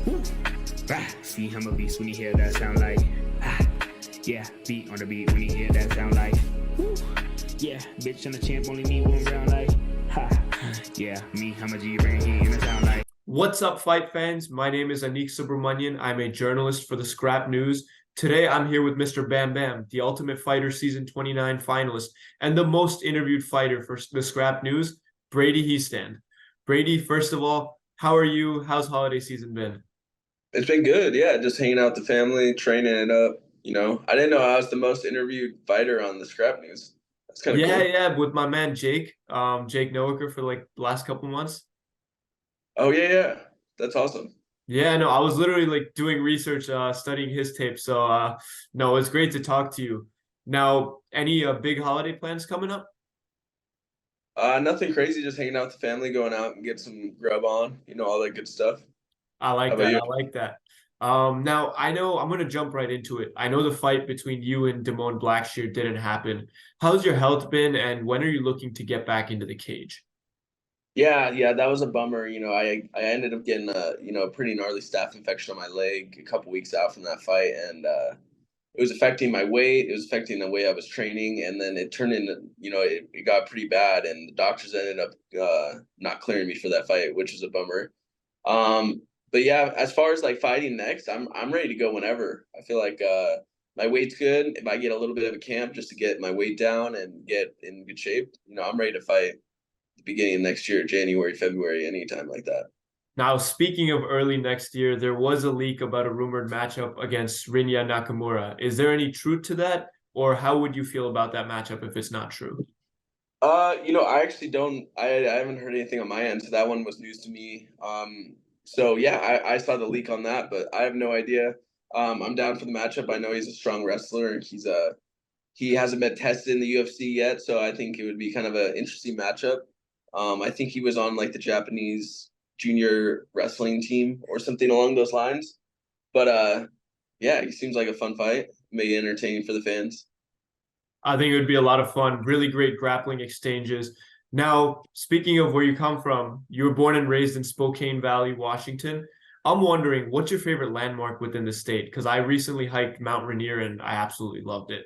Woo. See him a beast when he hear that sound like. Yeah, beat on the beat when he hear that sound like. Woo. Yeah, bitch and the champ only me one round like. Yeah, me, I'm a G-Ring, he in the sound like. What's up, fight fans? My name is Anik Subramanian. I'm a journalist for the Scrap News. Today, I'm here with Mr. Bam Bam, the Ultimate Fighter Season 29 finalist and the most interviewed fighter for the Scrap News, Brady Hiestand. Brady, first of all, how are you? How's holiday season been? It's been good, yeah. Just hanging out with the family, training it up. I didn't know I was the most interviewed fighter on the Scrap News. That's kind of Yeah, cool. yeah, with my man Jake, Jake Noaker for like the last couple months. Oh yeah, yeah. That's awesome. Yeah, no, I was literally like doing research, studying his tape. So, no, it's great to talk to you. Now, any big holiday plans coming up? Nothing crazy. Just hanging out with the family, going out and get some grub on. All that good stuff. I How like about that. you? I like that. Now I know I'm gonna jump right into it. I know the fight between you and Damone Blackshear didn't happen. How's your health been, and when are you looking to get back into the cage? Yeah, yeah. That was a bummer. I ended up getting a pretty gnarly staph infection on my leg a couple weeks out from that fight, and it was affecting my weight. It was affecting the way I was training, and then it turned into, it got pretty bad, and the doctors ended up not clearing me for that fight, which was a bummer. But yeah, as far as like fighting next, I'm ready to go whenever. I feel like my weight's good. If I get a little bit of a camp just to get my weight down and get in good shape, I'm ready to fight the beginning of next year, January, February, anytime like that. Now, speaking of early next year, there was a leak about a rumored matchup against Rinya Nakamura. Is there any truth to that, or how would you feel about that matchup if it's not true? I actually don't. I haven't heard anything on my end, so that one was news to me. So yeah, I saw the leak on that, but I have no idea. I'm down for the matchup. I know he's a strong wrestler, and he hasn't been tested in the UFC yet, so I think it would be kind of an interesting matchup. I think he was on like the Japanese junior wrestling team or something along those lines. But yeah, he seems like a fun fight, maybe entertaining for the fans. I think it would be a lot of fun. Really great grappling exchanges. Now, speaking of where you come from, you were born and raised in Spokane Valley, Washington. I'm wondering, what's your favorite landmark within the state? Because I recently hiked Mount Rainier and I absolutely loved it.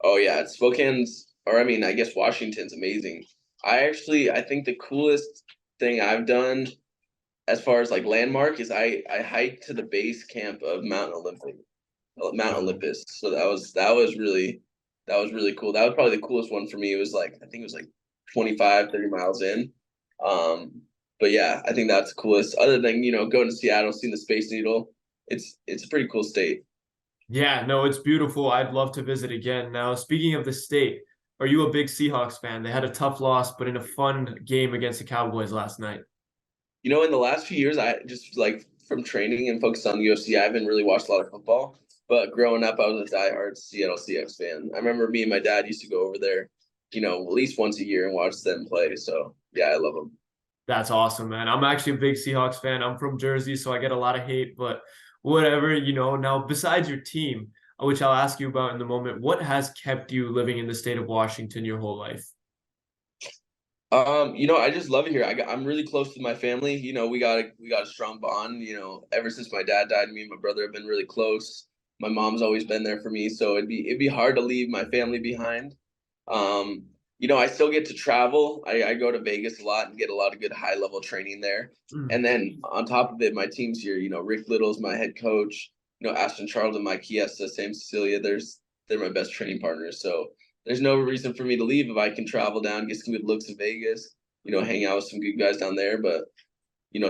Oh yeah, Spokane's, or I mean, I guess Washington's amazing. I think the coolest thing I've done as far as like landmark is I hiked to the base camp of Mount Wow. Olympus. So that was really cool. That was probably the coolest one for me. It was like I think it was like 25, 30 miles in. Um, but yeah, I think that's the coolest. Other than going to Seattle, seeing the Space Needle, it's a pretty cool state. Yeah, no, it's beautiful. I'd love to visit again. Now, speaking of the state, are you a big Seahawks fan? They had a tough loss, but in a fun game against the Cowboys last night. In the last few years, I just like from training and focused on the UFC, I haven't really watched a lot of football. But growing up, I was a diehard Seattle Seahawks fan. I remember me and my dad used to go over there, at least once a year and watch them play. So yeah, I love them. That's awesome, man. I'm actually a big Seahawks fan. I'm from Jersey, so I get a lot of hate, but whatever. Now, besides your team, which I'll ask you about in the moment, what has kept you living in the state of Washington your whole life? I just love it here. I'm really close to my family. We got a strong bond. Ever since my dad died, me and my brother have been really close. My mom's always been there for me, so it'd be hard to leave my family behind. Um, I still get to travel. I go to Vegas a lot and get a lot of good high level training there. Mm. And then on top of it, my team's here. Rick Little's my head coach. Ashton Charles and Mike Chiesa, Sam Cecilia. They're my best training partners. So there's no reason for me to leave if I can travel down, get some good looks in Vegas. Hang out with some good guys down there. But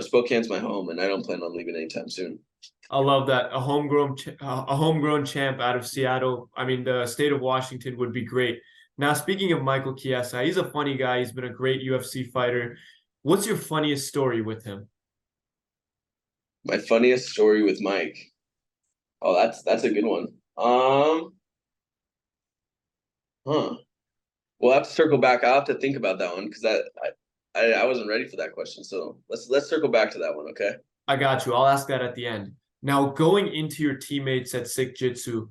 Spokane's my home, and I don't plan on leaving anytime soon. I love that. A homegrown champ out of Seattle. I mean, the state of Washington would be great. Now, speaking of Michael Chiesa, he's a funny guy. He's been a great UFC fighter. What's your funniest story with him? My funniest story with Mike. Oh, that's a good one. Huh. We'll have to circle back. I'll have to think about that one because I wasn't ready for that question. So let's circle back to that one, okay? I got you. I'll ask that at the end. Now, going into your teammates at Sick Jitsu,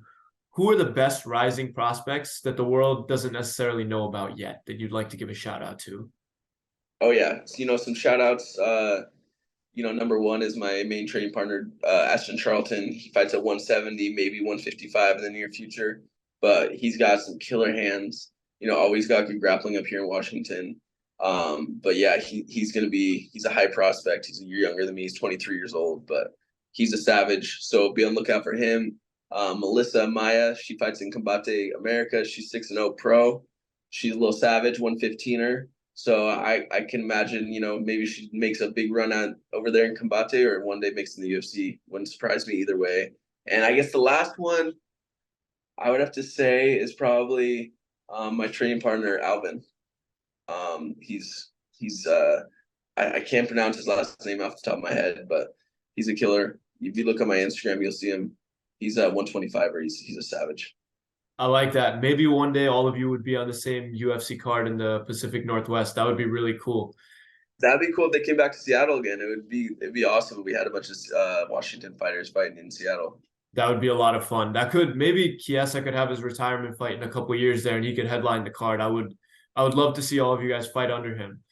who are the best rising prospects that the world doesn't necessarily know about yet that you'd like to give a shout out to? Oh yeah. So, some shout outs. Number one is my main training partner, Ashton Charlton. He fights at 170, maybe 155 in the near future, but he's got some killer hands. Always got good grappling up here in Washington. But yeah, he's a high prospect. He's a year younger than me. He's 23 years old, but he's a savage. So be on the lookout for him. Melissa Maya, she fights in Combate America. She's 6-0 pro. She's a little savage, 115er. So I can imagine, maybe she makes a big run out over there in Combate, or one day makes in the UFC. Wouldn't surprise me either way. And I guess the last one I would have to say is probably my training partner, Alvin. I can't pronounce his last name off the top of my head, but he's a killer. If you look on my Instagram, you'll see him. He's at 125er. He's a savage. I like that. Maybe one day all of you would be on the same UFC card in the Pacific Northwest. That would be really cool. That'd be cool if they came back to Seattle again. It'd be awesome if we had a bunch of Washington fighters fighting in Seattle. That would be a lot of fun. Maybe Chiesa could have his retirement fight in a couple of years there, and he could headline the card. I would love to see all of you guys fight under him.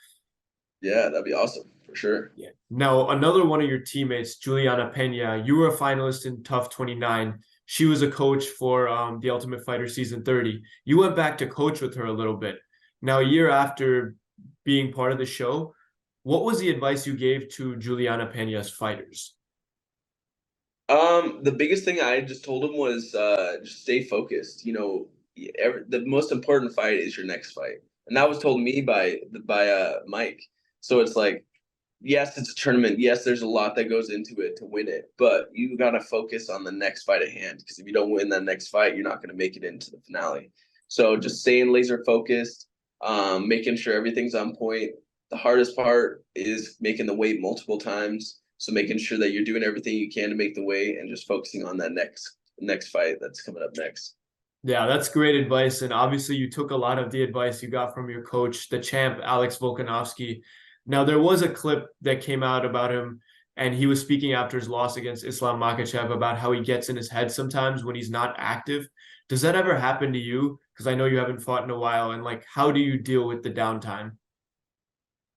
Yeah, that'd be awesome for sure. Yeah. Now, another one of your teammates, Juliana Pena, you were a finalist in TUF 29. She was a coach for the Ultimate Fighter Season 30. You went back to coach with her a little bit. Now, a year after being part of the show, what was the advice you gave to Juliana Pena's fighters? The biggest thing I just told him was just stay focused. The most important fight is your next fight, and that was told me by Mike. So it's like, yes, it's a tournament. Yes, there's a lot that goes into it to win it, but you got to focus on the next fight at hand, because if you don't win that next fight, you're not going to make it into the finale. So just staying laser focused, making sure everything's on point. The hardest part is making the weight multiple times. So making sure that you're doing everything you can to make the weight, and just focusing on that next fight that's coming up next. Yeah, that's great advice. And obviously you took a lot of the advice you got from your coach, the champ, Alex Volkanovski. Now, there was a clip that came out about him, and he was speaking after his loss against Islam Makhachev about how he gets in his head sometimes when he's not active. Does that ever happen to you? Because I know you haven't fought in a while. And how do you deal with the downtime?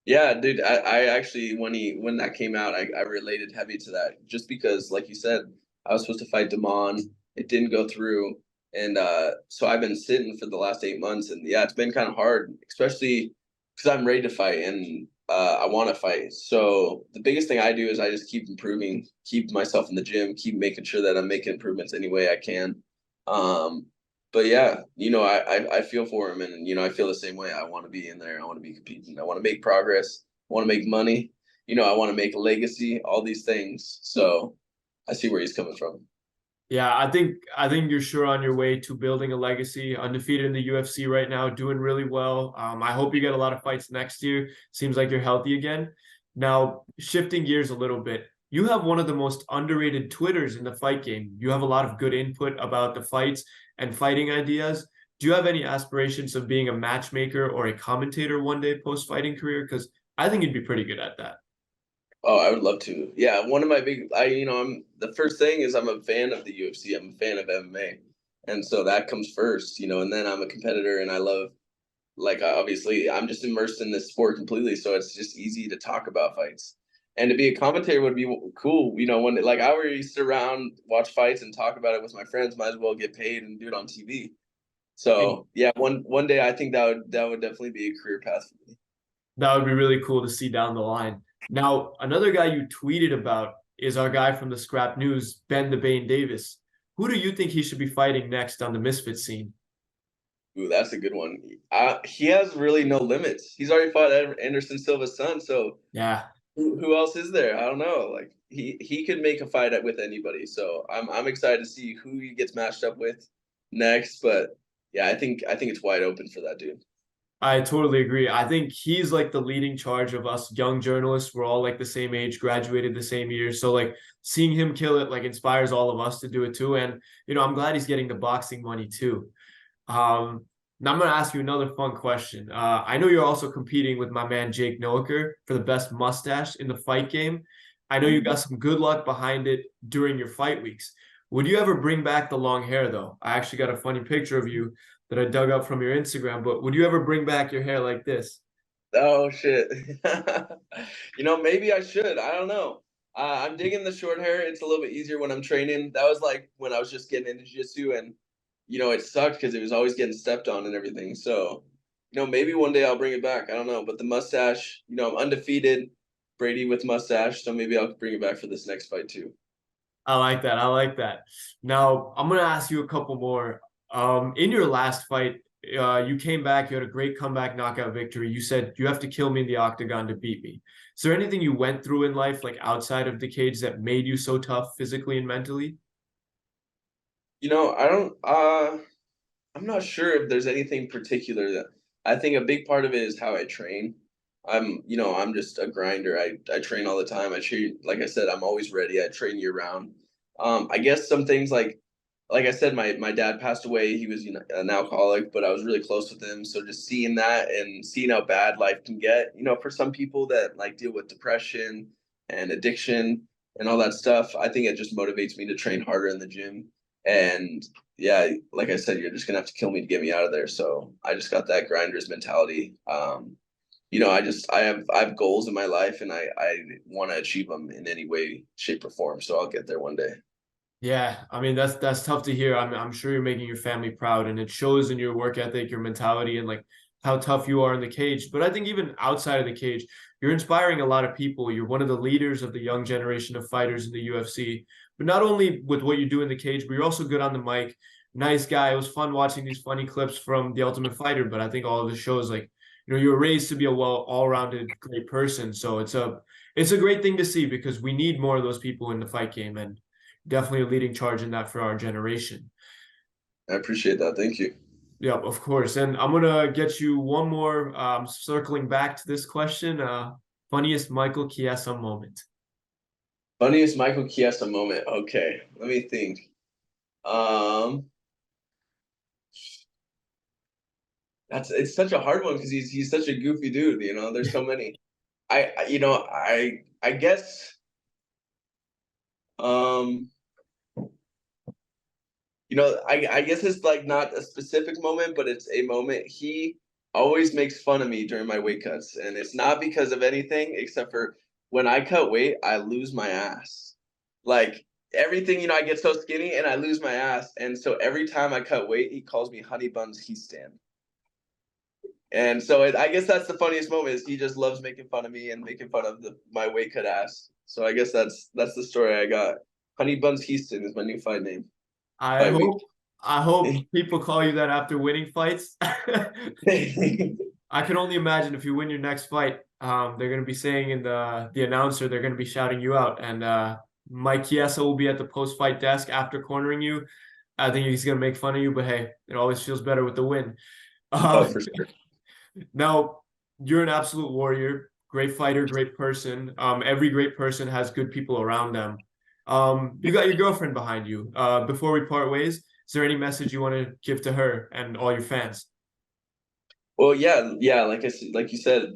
Yeah, dude, I actually, when that came out, I related heavy to that, just because, like you said, I was supposed to fight Damon. It didn't go through. And so I've been sitting for the last 8 months, and yeah, it's been kind of hard, especially because I'm ready to fight, and I want to fight. So the biggest thing I do is I just keep improving, keep myself in the gym, keep making sure that I'm making improvements any way I can. But yeah, I feel for him, and I feel the same way. I want to be in there. I want to be competing. I want to make progress. I want to make money. I want to make a legacy. All these things. So I see where he's coming from. Yeah, I think you're sure on your way to building a legacy. Undefeated in the UFC right now, doing really well. I hope you get a lot of fights next year. Seems like you're healthy again. Now, shifting gears a little bit, you have one of the most underrated Twitters in the fight game. You have a lot of good input about the fights and fighting ideas. Do you have any aspirations of being a matchmaker or a commentator one day post-fighting career? Because I think you'd be pretty good at that. Oh, I would love to. Yeah, one of my I'm the first thing is I'm a fan of the UFC. I'm a fan of MMA, and so that comes first, and then I'm a competitor, and I love, obviously, I'm just immersed in this sport completely, so it's just easy to talk about fights. And to be a commentator would be cool, when I already sit around, watch fights, and talk about it with my friends. Might as well get paid and do it on TV. So yeah, one day I think that would definitely be a career path for me. That would be really cool to see down the line. Now, another guy you tweeted about is our guy from the Scrap News, Ben the Bane Davis. Who do you think he should be fighting next on the Misfit scene? Ooh, that's a good one. He has really no limits. He's already fought Anderson Silva's son, so yeah. Who else is there? I don't know. He could make a fight with anybody. So I'm excited to see who he gets matched up with next. But yeah, I think it's wide open for that dude. I totally agree. I think he's the leading charge of us young journalists. We're all the same age, graduated the same year. So seeing him kill it inspires all of us to do it too. And I'm glad he's getting the boxing money too. Now I'm going to ask you another fun question. I know you're also competing with my man Jake Noaker for the best mustache in the fight game. I know you got some good luck behind it during your fight weeks. Would you ever bring back the long hair though? I actually got a funny picture of you that I dug up from your Instagram, but would you ever bring back your hair like this? Oh shit. Maybe I should. I don't know. I'm digging the short hair. It's a little bit easier when I'm training. That was like when I was just getting into jiu-jitsu, and it sucked because it was always getting stepped on and everything. So, maybe one day I'll bring it back. I don't know. But the mustache, I'm undefeated, Brady with mustache. So maybe I'll bring it back for this next fight too. I like that. I like that. Now, I'm gonna ask you a couple more. In your last fight, you came back, you had a great comeback knockout victory. You said you have to kill me in the octagon to beat me. Is there anything you went through in life, like outside of the cage, that made you so tough physically and mentally? I don't I'm not sure if there's anything particular that I think a big part of it is how I train. I'm just a grinder. I train all the time. I train, like I said, I'm always ready. I train year round. I guess some things like I said, my dad passed away. He was, an alcoholic, but I was really close with him. So just seeing that and seeing how bad life can get, for some people that like deal with depression and addiction and all that stuff, I think it just motivates me to train harder in the gym. And yeah, like I said, you're just gonna have to kill me to get me out of there. So I just got that grinder's mentality. I have goals in my life, and I want to achieve them in any way, shape, or form. So I'll get there one day. Yeah, I mean that's tough to hear. I'm sure you're making your family proud, and it shows in your work ethic, your mentality, and like how tough you are in the cage. But I think even outside of the cage, you're inspiring a lot of people. You're one of the leaders of the young generation of fighters in the UFC. But not only with what you do in the cage, but you're also good on the mic. Nice guy. It was fun watching these funny clips from The Ultimate Fighter. But I think all of the shows, like, you were raised to be a all-rounded great person. So it's a great thing to see because we need more of those people in the fight game, and definitely a leading charge in that for our generation. I appreciate that. Thank you. Yeah, of course. And I'm gonna get you one more, circling back to this question. Funniest Michael Chiesa moment. Funniest Michael Chiesa moment. Okay, let me think. Um, it's such a hard one because he's such a goofy dude. There's so many. I guess. Um, I guess it's like not a specific moment, but it's a moment. He always makes fun of me during my weight cuts, and it's not because of anything except for when I cut weight, I lose my ass. Like everything, I get so skinny and I lose my ass, and so every time I cut weight, he calls me Honey Buns Hiestand. And so I guess that's the funniest moment is he just loves making fun of me and making fun of my weight cut ass. So I guess that's the story I got. Honey Buns Hiestand is my new fight name. I Fight week. hope I hope people call you that after winning fights. I can only imagine if you win your next fight, they're gonna be saying in the announcer, they're gonna be shouting you out, and Mike Chiesa will be at the post-fight desk after cornering you. I think he's gonna make fun of you, but hey, it always feels better with the win. Oh, Uh, for sure. Now, you're an absolute warrior, great fighter, great person. Every great person has good people around them. You got your girlfriend behind you. Before we part ways, is there any message you want to give to her and all your fans? Well, yeah. Like you said,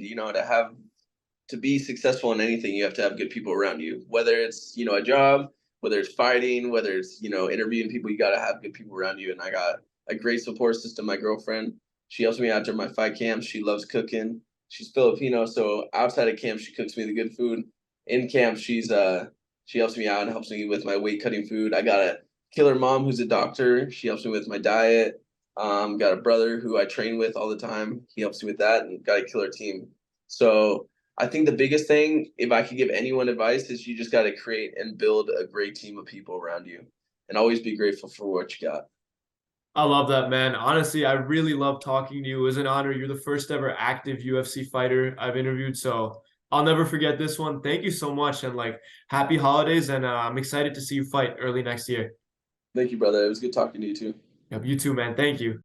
to be successful in anything, you have to have good people around you. Whether it's a job, whether it's fighting, whether it's interviewing people, you got to have good people around you. And I got a great support system. My girlfriend, she helps me out during my fight camps. She loves cooking. She's Filipino, so outside of camp, she cooks me the good food. In camp, she helps me out and helps me with my weight cutting food. I got a killer mom who's a doctor. She helps me with my diet. Got a brother who I train with all the time. He helps me with that, and got a killer team. So I think the biggest thing, if I could give anyone advice, is you just got to create and build a great team of people around you, and always be grateful for what you got. I love that, man. Honestly, I really love talking to you. It was an honor. You're the first ever active UFC fighter I've interviewed, so I'll never forget this one. Thank you so much, and like happy holidays, and I'm excited to see you fight early next year. Thank you, brother. It was good talking to you too. Yep, you too, man. Thank you.